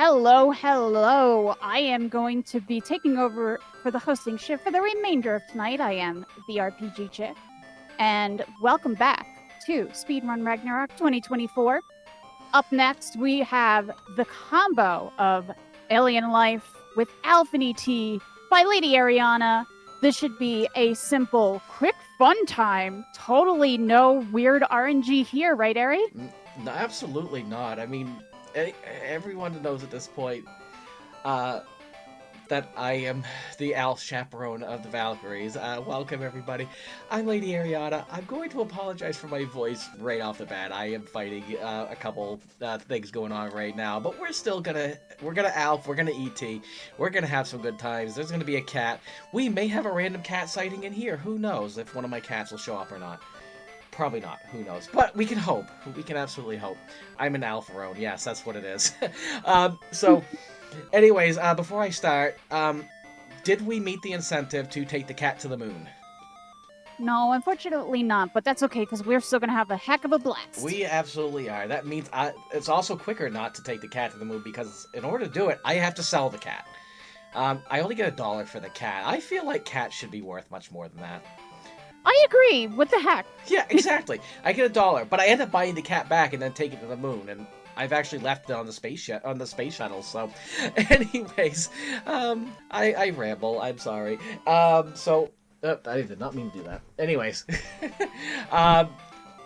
Hello, hello. I am going to be taking over for the hosting shift for the remainder of tonight. I am the RPG Chick, and welcome back to Speedrun Ragnarok 2024. Up next, we have the combo of Alien Life with ALF ET by LadyErianna. This should be a simple, quick, fun time. Totally no weird RNG here, right, Ari? No, absolutely not. I mean, everyone knows at this point that I am the ALF chaperone of the Valkyries. Welcome, everybody. I'm LadyErianna. I'm going to apologize for my voice right off the bat. I am fighting a couple things going on right now, but we're gonna ALF, we're gonna ET, we're gonna have some good times. There's gonna be a cat. We may have a random cat sighting in here. Who knows if one of my cats will show up or not. Probably not. Who knows? But we can hope. We can absolutely hope. I'm an alpharone. Yes, that's what it is. Anyways, before I start, did we meet the incentive to take the cat to the moon? No, unfortunately not, but that's okay because we're still going to have a heck of a blast. We absolutely are. That means it's also quicker not to take the cat to the moon because in order to do it, I have to sell the cat. I only get $1 for the cat. I feel like cats should be worth much more than that. I agree. What the heck? Yeah, exactly. I get $1, but I end up buying the cat back and then take it to the moon, and I've actually left it on the space shuttle. So, anyways, I ramble. I'm sorry. I did not mean to do that. Anyways, I'm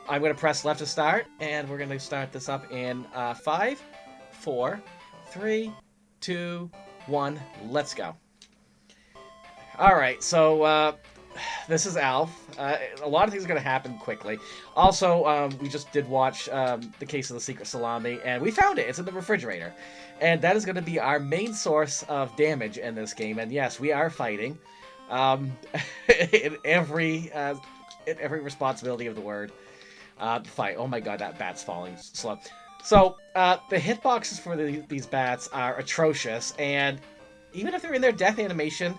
gonna press left to start, and we're gonna start this up in 5, 4, 3, 2, 1. Let's go. All right. So. This is ALF. A lot of things are going to happen quickly. Also, we just did watch The Case of the Secret Salami, and we found it. It's in the refrigerator. And that is going to be our main source of damage in this game. And yes, we are fighting in every responsibility of the word. Fight. Oh my god, that bat's falling slow. So, the hitboxes for these bats are atrocious, and even if they're in their death animation,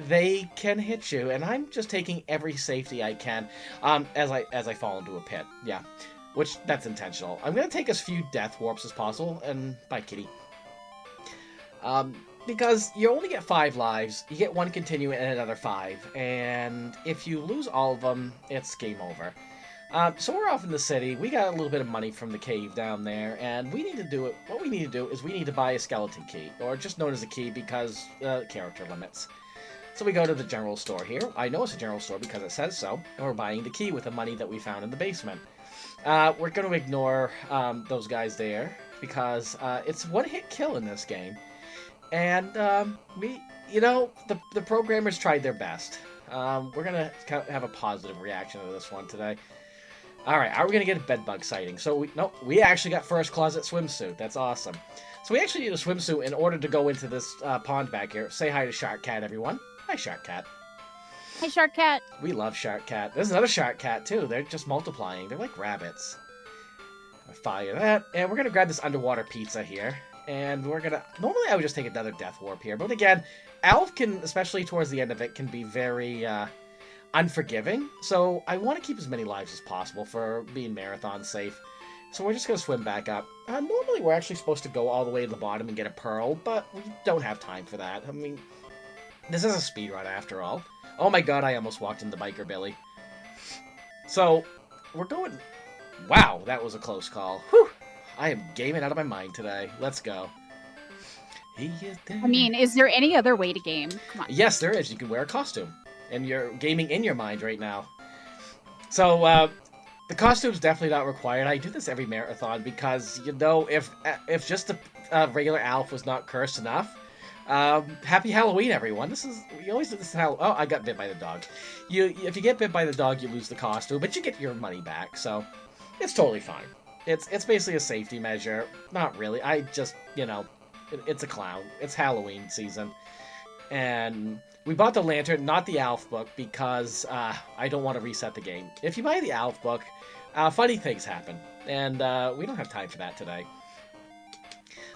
they can hit you, and I'm just taking every safety I can as I fall into a pit. Yeah, which that's intentional. I'm gonna take as few death warps as possible, and bye, kitty. Because you only get 5 lives, you get 1 continuing and another 5, and if you lose all of them, it's game over. So we're off in the city. We got a little bit of money from the cave down there, and we need to do it. What we need to do is we need to buy a skeleton key, or just known as a key because character limits. So we go to the general store here. I know it's a general store because it says so. And we're buying the key with the money that we found in the basement. We're going to ignore those guys there because it's one-hit kill in this game. And the programmers tried their best. We're going to have a positive reaction to this one today. Alright, are we going to get a bedbug sighting? So we actually got first closet swimsuit. That's awesome. So we actually need a swimsuit in order to go into this pond back here. Say hi to Shark Cat, everyone. Hi, Shark Cat. Hi, Shark Cat. We love Shark Cat. There's another Shark Cat, too. They're just multiplying. They're like rabbits. Fire that. And we're going to grab this underwater pizza here. And we're going to... Normally, I would just take another death warp here. But again, ALF can, especially towards the end of it, can be very unforgiving. So I want to keep as many lives as possible for being marathon safe. So we're just going to swim back up. Normally, we're actually supposed to go all the way to the bottom and get a pearl. But we don't have time for that. I mean... This is a speedrun after all. Oh my god, I almost walked into Biker Billy. So, we're going... Wow, that was a close call. Whew! I am gaming out of my mind today. Let's go. I mean, is there any other way to game? Come on. Yes, there is. You can wear a costume. And you're gaming in your mind right now. So, the costume's definitely not required. I do this every marathon because, if just the regular ALF was not cursed enough... happy Halloween, everyone. We always do this in Halloween. Oh, I got bit by the dog. If you get bit by the dog, you lose the costume, but you get your money back, so it's totally fine. It's basically a safety measure. Not really. I just, it's a clown. It's Halloween season. And we bought the lantern, not the ALF book, because I don't want to reset the game. If you buy the ALF book, funny things happen, and we don't have time for that today.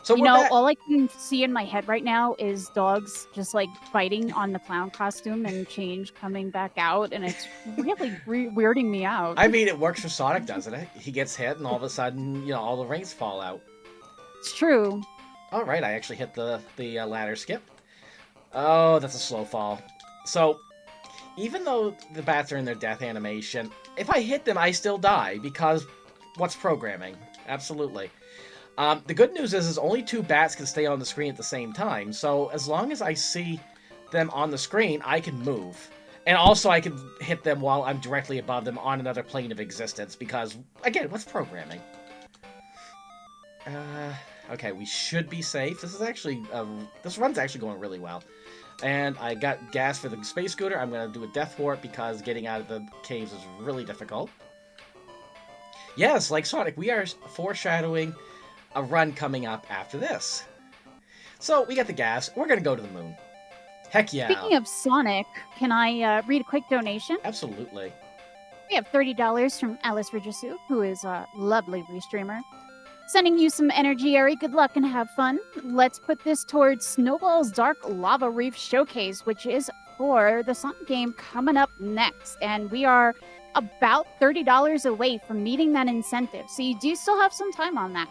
So all I can see in my head right now is dogs just like biting on the clown costume and change coming back out, and it's really weirding me out. I mean, it works for Sonic, doesn't it? He gets hit, and all of a sudden, all the rings fall out. It's true. All right, I actually hit the ladder skip. Oh, that's a slow fall. So, even though the bats are in their death animation, if I hit them, I still die, because what's programming? Absolutely. The good news is only 2 bats can stay on the screen at the same time, so as long as I see them on the screen, I can move. And also I can hit them while I'm directly above them on another plane of existence, because, again, what's programming? Okay, we should be safe. This is actually, this run's actually going really well. And I got gas for the space scooter. I'm going to do a death warp because getting out of the caves is really difficult. Yes, like Sonic, we are foreshadowing a run coming up after this. So, we got the gas. We're going to go to the moon. Heck yeah. Speaking of Sonic, can I read a quick donation? Absolutely. We have $30 from Alice Rigisu, who is a lovely restreamer. Sending you some energy, Ari. Good luck and have fun. Let's put this towards Snowball's Dark Lava Reef Showcase, which is for the Sonic game coming up next. And we are about $30 away from meeting that incentive. So you do still have some time on that.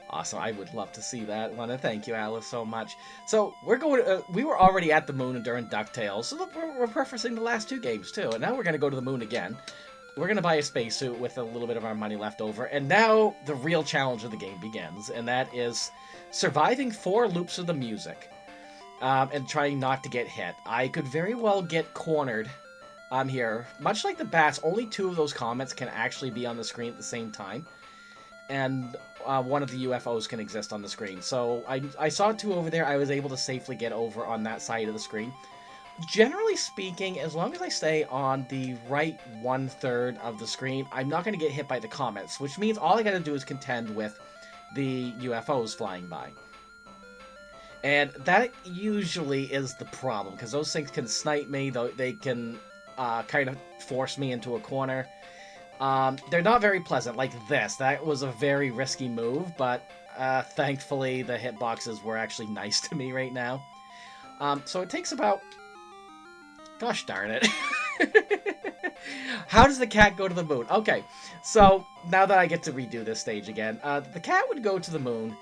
Awesome. I would love to see that one. And thank you, Alice, so much. So we're going to, we were already at the moon during DuckTales. So we're referencing the last 2 games, too. And now we're going to go to the moon again. We're going to buy a spacesuit with a little bit of our money left over. And now the real challenge of the game begins. And that is surviving 4 loops of the music. And trying not to get hit. I could very well get cornered here. Much like the bats, only 2 of those comments can actually be on the screen at the same time. And one of the UFOs can exist on the screen. So I saw 2 over there. I was able to safely get over on that side of the screen. Generally speaking, as long as I stay on the right 1/3 of the screen, I'm not going to get hit by the comets, which means all I got to do is contend with the UFOs flying by. And that usually is the problem, because those things can snipe me, though they can kind of force me into a corner. They're not very pleasant, like this. That was a very risky move, but thankfully the hitboxes were actually nice to me right now. So it takes about... Gosh darn it. How does the cat go to the moon? Okay, so now that I get to redo this stage again, the cat would go to the moon.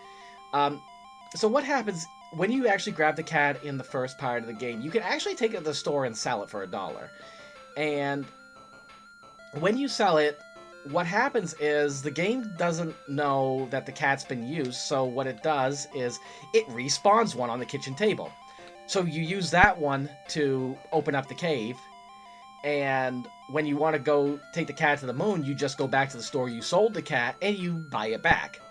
So what happens when you actually grab the cat in the first part of the game? You can actually take it to the store and sell it for $1. And when you sell it, what happens is the game doesn't know that the cat's been used, so what it does is it respawns one on the kitchen table. So you use that one to open up the cave, and when you want to go take the cat to the moon, you just go back to the store you sold the cat, and you buy it back.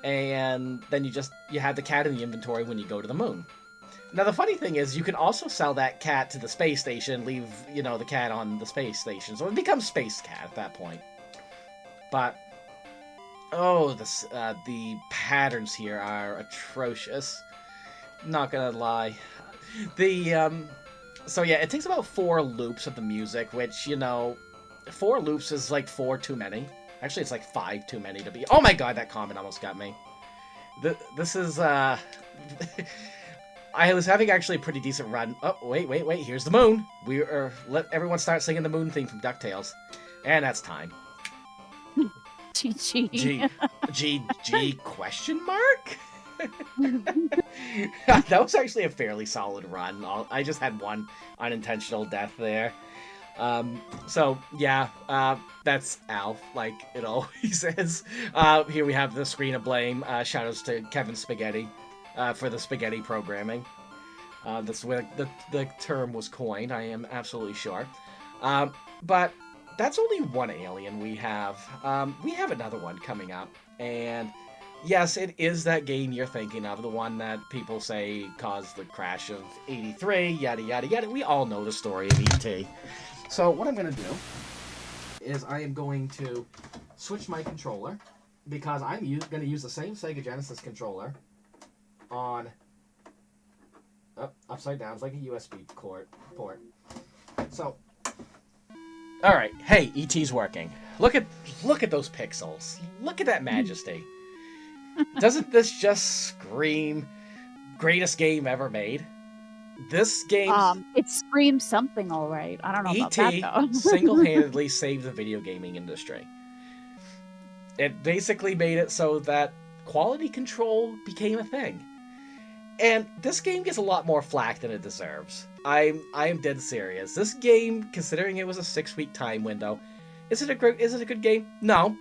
And then you have the cat in the inventory when you go to the moon. Now the funny thing is, you can also sell that cat to the space station, leave, the cat on the space station, so it becomes Space Cat at that point. But, the patterns here are atrocious. Not gonna lie. So yeah, it takes about 4 loops of the music, which, 4 loops is like 4 too many. Actually, it's like 5 too many to be... Oh my god, that comment almost got me. This is, I was having actually a pretty decent run. Oh, wait, here's the moon. Let everyone start singing the moon theme from DuckTales. And that's time. GG. G question mark? That was actually a fairly solid run. I just had 1 unintentional death there. So, yeah, that's ALF, like it always is. Here we have the screen of blame. Shoutouts to Kevin Spaghetti for the spaghetti programming. That's where the term was coined, I am absolutely sure. But that's only 1 alien we have. We have another one coming up, and... Yes, it is that game you're thinking of, the one that people say caused the crash of 83, yada yada yada. We all know the story of ET. So what I'm going to do is I am going to switch my controller, because I'm going to use the same Sega Genesis controller on... upside down, it's like a USB port. So, alright, hey, ET's working. Look at those pixels. Look at that majesty. Doesn't this just scream greatest game ever made? This game... it screams something all right. I don't know about that, though. single-handedly saved the video gaming industry. It basically made it so that quality control became a thing. And this game gets a lot more flack than it deserves. I am dead serious. This game, considering it was a 6-week time window, is it a good game? No.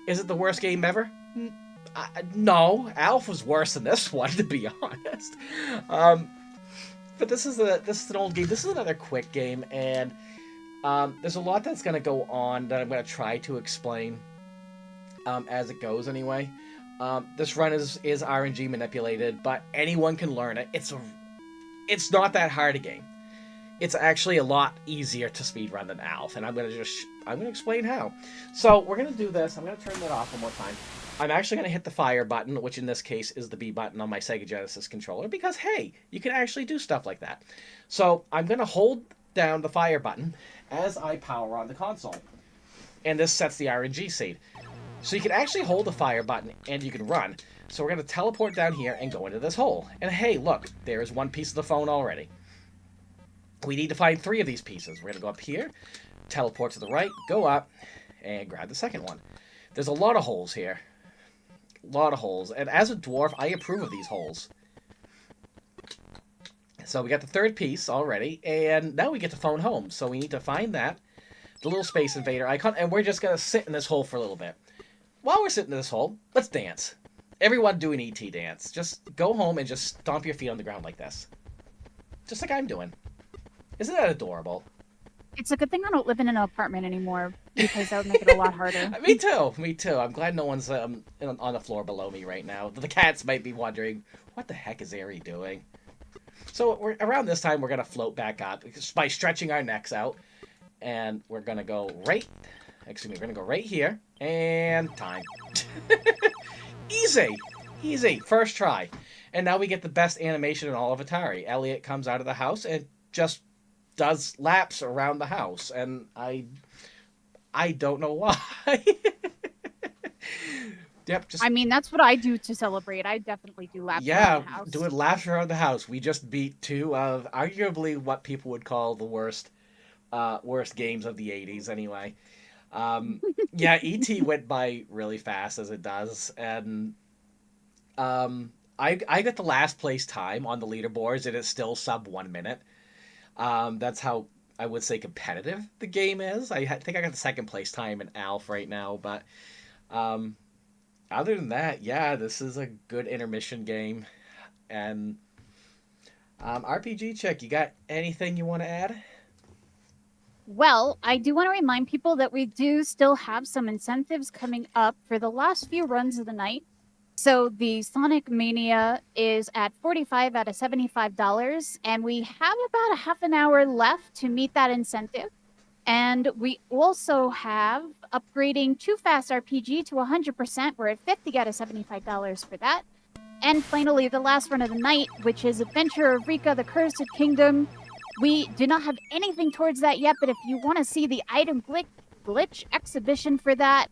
Is it the worst game ever? No. ALF was worse than this one, to be honest. But this is an old game. This is another quick game, and there's a lot that's going to go on that I'm going to try to explain as it goes anyway. This run is RNG manipulated, but anyone can learn it. It's not that hard a game. It's actually a lot easier to speedrun than ALF, and I'm gonna explain how. So we're gonna do this. I'm gonna turn that off one more time. I'm actually gonna hit the fire button, which in this case is the B button on my Sega Genesis controller, because hey, you can actually do stuff like that. So I'm gonna hold down the fire button as I power on the console, and this sets the RNG seed. So you can actually hold the fire button and you can run. So we're going to teleport down here and go into this hole. And hey, look, there's one piece of the phone already. We need to find 3 of these pieces. We're going to go up here, teleport to the right, go up, and grab the second one. There's a lot of holes here. A lot of holes. And as a dwarf, I approve of these holes. So we got the 3rd piece already, and now we get to phone home. So we need to find that, the little Space Invader icon, and we're just going to sit in this hole for a little bit. While we're sitting in this hole, let's dance. Everyone do an ET dance. Just go home and just stomp your feet on the ground like this. Just like I'm doing. Isn't that adorable? It's a good thing I don't live in an apartment anymore, because that would make it a lot harder. Me too. Me too. I'm glad no one's on the floor below me right now. The cats might be wondering, what the heck is Ari doing? So around this time, we're going to float back up by stretching our necks out. And we're going to go right here. And time. Easy. First try. And now we get the best animation in all of Atari. Elliot comes out of the house and just does laps around the house. And I don't know why. Yep. I mean, that's what I do to celebrate. I definitely do laps around the house. Yeah, doing laps around the house. We just beat 2 of arguably what people would call the worst games of the 80s anyway. Yeah, ET went by really fast as it does, and I got the last place time on the leaderboards, and it's still sub 1 minute. That's how I would say competitive the game is. I think I got the 2nd place time in ALF right now, but other than that, yeah, this is a good intermission game. And RPG Chick, you got anything you want to add? Well, I do want to remind people that we do still have some incentives coming up for the last few runs of the night. So the Sonic Mania is at $45 out of $75, and we have about a half an hour left to meet that incentive. And we also have upgrading Too Fast RPG to 100%. We're at $50 out of $75 for that. And finally, the last run of the night, which is Adventure of Rika, the Cursed Kingdom. We do not have anything towards that yet, but if you want to see the item glitch exhibition for that,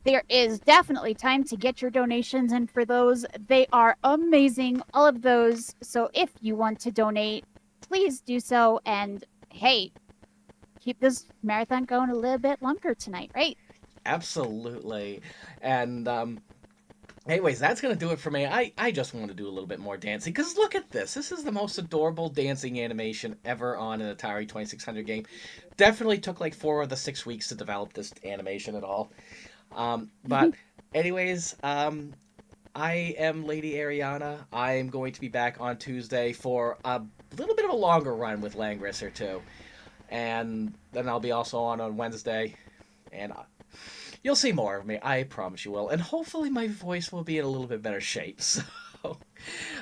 there is definitely time to get your donations in for those. They are amazing, all of those. So if you want to donate, please do so. And hey, keep this marathon going a little bit longer tonight, right? Absolutely. And anyways, that's going to do it for me. I just want to do a little bit more dancing, because look at this. This is the most adorable dancing animation ever on an Atari 2600 game. Definitely took like 4 of the 6 weeks to develop this animation at all. But anyways, I am LadyErianna. I am going to be back on Tuesday for a little bit of a longer run with Langris or 2. And then I'll be also on Wednesday. And you'll see more of me. I promise you will. And hopefully my voice will be in a little bit better shape. So,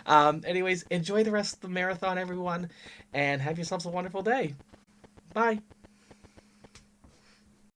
anyways, enjoy the rest of the marathon, everyone. And have yourselves a wonderful day. Bye.